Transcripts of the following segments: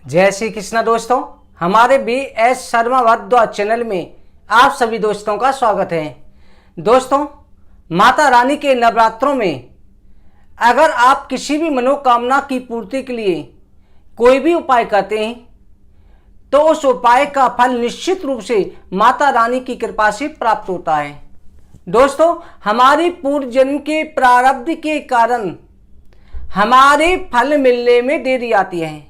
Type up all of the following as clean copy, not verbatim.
जय श्री कृष्णा दोस्तों, हमारे BS शर्मा भारद्वाज चैनल में आप सभी दोस्तों का स्वागत है। दोस्तों, माता रानी के नवरात्रों में अगर आप किसी भी मनोकामना की पूर्ति के लिए कोई भी उपाय करते हैं तो उस उपाय का फल निश्चित रूप से माता रानी की कृपा से प्राप्त होता है। दोस्तों, हमारी पूर्व जन्म के प्रारब्ध के कारण हमारे फल मिलने में देरी आती है।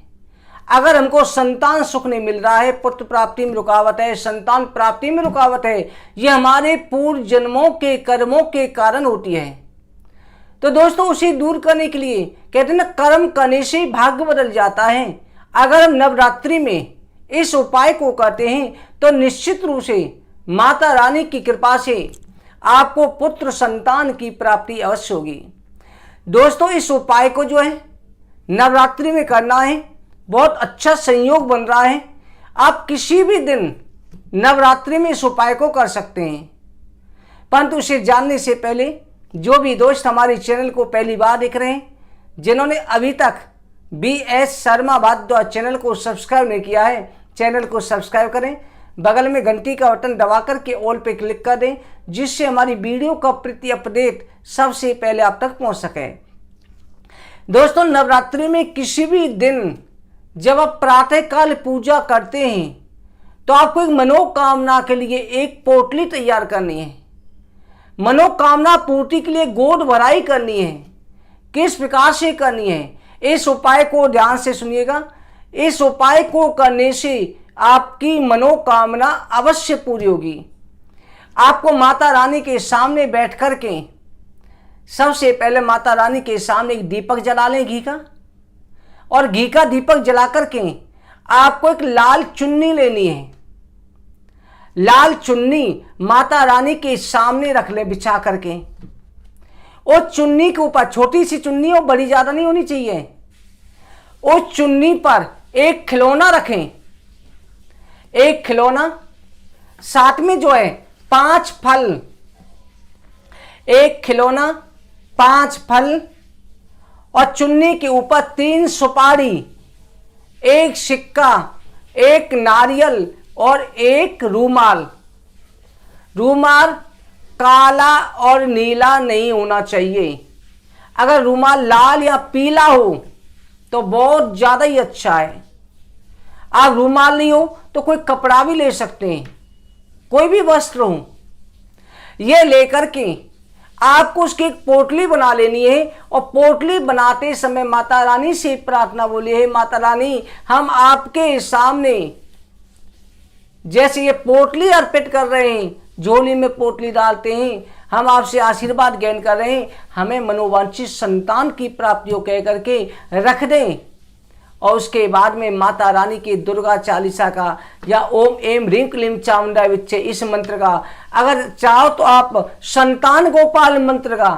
अगर हमको संतान सुख नहीं मिल रहा है, पुत्र प्राप्ति में रुकावट है, संतान प्राप्ति में रुकावट है, ये हमारे पूर्व जन्मों के कर्मों के कारण होती है। तो दोस्तों, उसे दूर करने के लिए कहते हैं ना, कर्म करने से भाग्य बदल जाता है। अगर हम नवरात्रि में इस उपाय को करते हैं तो निश्चित रूप से माता रानी की कृपा से आपको पुत्र संतान की प्राप्ति अवश्य होगी। दोस्तों, इस उपाय को जो है नवरात्रि में करना है, बहुत अच्छा संयोग बन रहा है। आप किसी भी दिन नवरात्रि में इस उपाय को कर सकते हैं, परंतु उसे जानने से पहले जो भी दोस्त हमारे चैनल को पहली बार देख रहे हैं, जिन्होंने अभी तक BS शर्मा भारद्वाज चैनल को सब्सक्राइब नहीं किया है, चैनल को सब्सक्राइब करें, बगल में घंटी का बटन दबा करके ऑल पे क्लिक कर दें, जिससे हमारी वीडियो का प्रति अपडेट सबसे पहले आप तक पहुंच सके। दोस्तों, नवरात्रि में किसी भी दिन जब आप प्रातःकाल पूजा करते हैं तो आपको एक मनोकामना के लिए एक पोटली तैयार करनी है। मनोकामना पूर्ति के लिए गोद भराई करनी है। किस प्रकार से करनी है, इस उपाय को ध्यान से सुनिएगा। इस उपाय को करने से आपकी मनोकामना अवश्य पूरी होगी। आपको माता रानी के सामने बैठ कर के सबसे पहले माता रानी के सामने एक दीपक जला लें घी का, और घी का दीपक जला करके आपको एक लाल चुन्नी लेनी है। लाल चुन्नी माता रानी के सामने रख ले बिछा करके। उस चुन्नी के ऊपर, छोटी सी चुन्नी हो, बड़ी ज्यादा नहीं होनी चाहिए, उस चुन्नी पर एक खिलौना रखें, एक खिलौना, साथ में जो है 5 फल, एक खिलौना, 5 फल, और चुन्नी के ऊपर 3 सुपारी, एक सिक्का, एक नारियल और एक रूमाल। रूमाल काला और नीला नहीं होना चाहिए। अगर रूमाल लाल या पीला हो तो बहुत ज्यादा ही अच्छा है। आप रूमाल नहीं हो तो कोई कपड़ा भी ले सकते हैं, कोई भी वस्त्र हो, यह लेकर के आपको उसकी एक पोटली बना लेनी है। और पोटली बनाते समय माता रानी से प्रार्थना बोली है, माता रानी, हम आपके सामने जैसे ये पोटली अर्पित कर रहे हैं, झोली में पोटली डालते हैं, हम आपसे आशीर्वाद ग्रहण कर रहे हैं, हमें मनोवांछित संतान की प्राप्ति हो कह करके रख दें। और उसके बाद में माता रानी की दुर्गा चालीसा का या ओम एम ह्रीं क्लीं चामुंडा विच्चे, इस मंत्र का, अगर चाहो तो आप संतान गोपाल मंत्र का,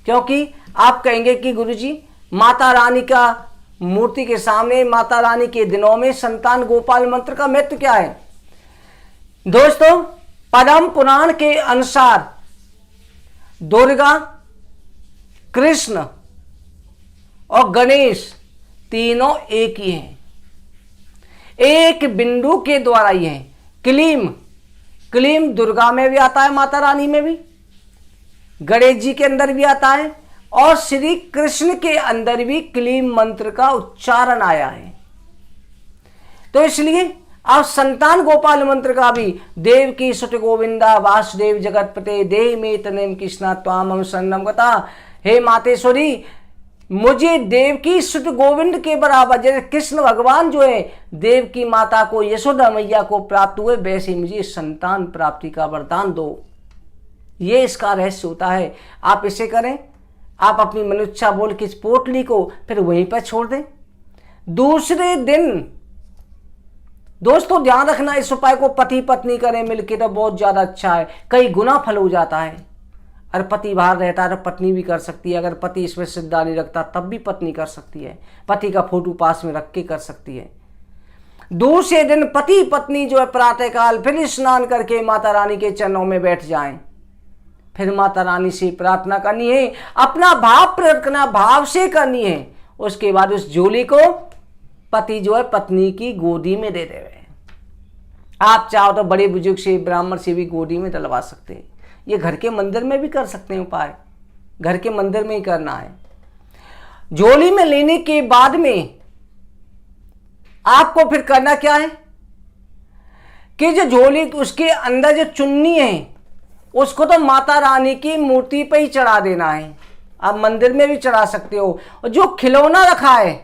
क्योंकि आप कहेंगे कि गुरुजी माता रानी का मूर्ति के सामने, माता रानी के दिनों में संतान गोपाल मंत्र का महत्व क्या है। दोस्तों, पद्म पुराण के अनुसार दुर्गा, कृष्ण और गणेश तीनों एक ही हैं, एक बिंदु के द्वारा ही हैं। क्लीम, क्लीम दुर्गा में भी आता है, माता रानी में भी, गणेश जी के अंदर भी आता है, और श्री कृष्ण के अंदर भी क्लीम मंत्र का उच्चारण आया है। तो इसलिए आप संतान गोपाल मंत्र का भी, देव की सुत गोविंदा वासुदेव जगतपते देहि में तनेम कृष्णा त्वाम शरणम गता, हे मातेश्वरी, मुझे देव की सुत गोविंद के बराबर, जैसे कृष्ण भगवान जो है देव की माता को, यशोदा मैया को प्राप्त हुए, वैसे मुझे संतान प्राप्ति का वरदान दो। ये इसका रहस्य होता है। आप इसे करें, आप अपनी मनुष्या बोल के इस पोटली को फिर वहीं पर छोड़ दें। दूसरे दिन दोस्तों ध्यान रखना, इस उपाय को पति पत्नी करें मिलकर तो बहुत ज्यादा अच्छा है, कई गुना फल हो जाता है। अगर पति बाहर रहता है तो पत्नी भी कर सकती है, अगर पति इसमें श्रद्धा नहीं रखता तब भी पत्नी कर सकती है, पति का फोटो पास में रख के कर सकती है। दूसरे दिन पति पत्नी जो है प्रातःकाल फिर स्नान करके माता रानी के चरणों में बैठ जाएं, फिर माता रानी से प्रार्थना करनी है, अपना भाव प्रकट करना, भाव से करनी है। उसके बाद उस झोली को पति जो है पत्नी की गोदी में दे देवे। आप चाहो तो बड़े बुजुर्ग से, ब्राह्मण से भी गोदी में डलवा सकते हैं। ये घर के मंदिर में भी कर सकते हैं उपाय, घर के मंदिर में ही करना है। झोली में लेने के बाद में आपको फिर करना क्या है कि जो झोली उसके अंदर जो चुन्नी है उसको तो माता रानी की मूर्ति पे ही चढ़ा देना है। आप मंदिर में भी चढ़ा सकते हो। और जो खिलौना रखा है,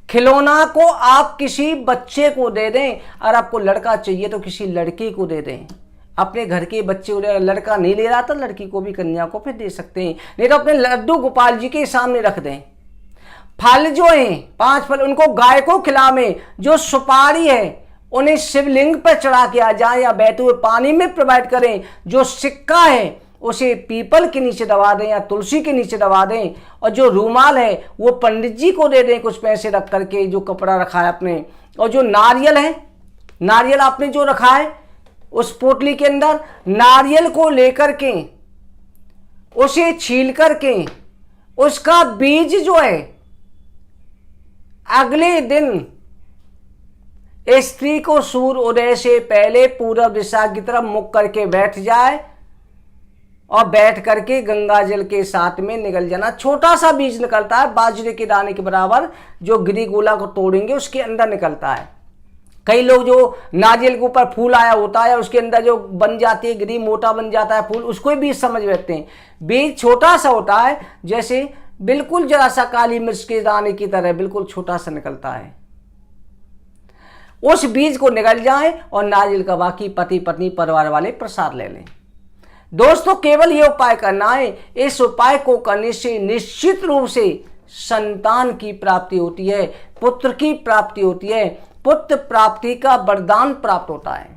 खिलौना को आप किसी बच्चे को दे दें। अगर आपको लड़का चाहिए तो किसी लड़की को दे दें। अपने घर के बच्चे को, लड़का नहीं ले रहा तो लड़की को भी, कन्या को फिर दे सकते हैं। नहीं तो अपने लड्डू गोपाल जी के सामने रख दें। फल जो हैं 5 फल उनको गाय को खिलावें। जो सुपारी है उन्हें शिवलिंग पर चढ़ा के आ जाए या बहते हुए पानी में प्रोवाइड करें। जो सिक्का है उसे पीपल के नीचे दबा दें या तुलसी के नीचे दबा दें। और जो रूमाल है वो पंडित जी को दे दें, कुछ पैसे रख करके, जो कपड़ा रखा है आपने। और जो नारियल है, नारियल आपने जो रखा है उस पोटली के अंदर, नारियल को लेकर के उसे छील करके उसका बीज जो है अगले दिन स्त्री को सूर्य उदय से पहले पूर्व दिशा की तरफ मुख करके बैठ जाए और बैठ करके गंगा जल के साथ में निकल जाना। छोटा सा बीज निकलता है, बाजरे के दाने के बराबर, जो गिरी गोला को तोड़ेंगे उसके अंदर निकलता है। कई लोग जो नारियल के ऊपर फूल आया होता है उसके अंदर जो बन जाती है गिरी, मोटा बन जाता है फूल, उसको भी बीज समझ बैठते हैं। बीज छोटा सा होता है, जैसे बिल्कुल जरा सा काली मिर्च के दाने की तरह बिल्कुल छोटा सा निकलता है। उस बीज को निकल जाए और नारियल का बाकी पति पत्नी परिवार वाले प्रसाद ले लें। दोस्तों केवल ये उपाय करना है। इस उपाय को करने से निश्चित रूप से संतान की प्राप्ति होती है, पुत्र की प्राप्ति होती है, पुत्र प्राप्ति का वरदान प्राप्त होता है।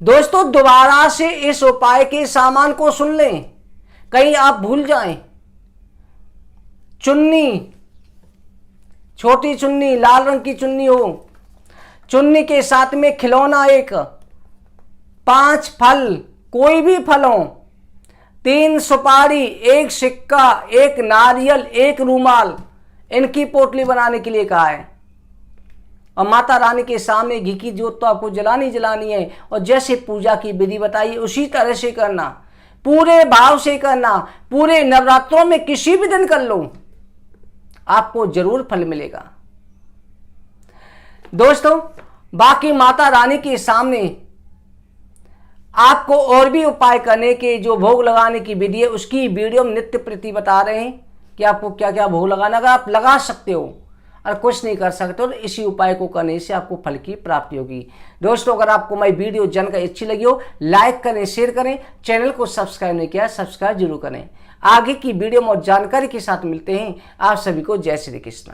दोस्तों दोबारा से इस उपाय के सामान को सुन लें, कहीं आप भूल जाएं। चुन्नी, छोटी चुन्नी, लाल रंग की चुन्नी हो, चुन्नी के साथ में खिलौना एक, 5 फल, कोई भी फल हो, 3 सुपारी, 1 सिक्का, 1 नारियल, 1 रूमाल, इनकी पोटली बनाने के लिए कहा है। और माता रानी के सामने घी की जोत तो आपको जलानी है। और जैसे पूजा की विधि बताई उसी तरह से करना, पूरे भाव से करना। पूरे नवरात्रों में किसी भी दिन कर लो, आपको जरूर फल मिलेगा। दोस्तों बाकी माता रानी के सामने आपको और भी उपाय करने के, जो भोग लगाने की विधि है उसकी वीडियो में नित्य प्रति बता रहे हैं कि आपको क्या क्या भोग लगाना। अगर आप लगा सकते हो और कुछ नहीं कर सकते हो तो इसी उपाय को करने से आपको फल की प्राप्ति होगी। दोस्तों अगर आपको मेरी वीडियो जानकारी अच्छी लगी हो, लाइक करें, शेयर करें। चैनल को सब्सक्राइब नहीं किया, सब्सक्राइब जरूर करें। आगे की वीडियो में जानकारी के साथ मिलते हैं। आप सभी को जय श्री कृष्ण।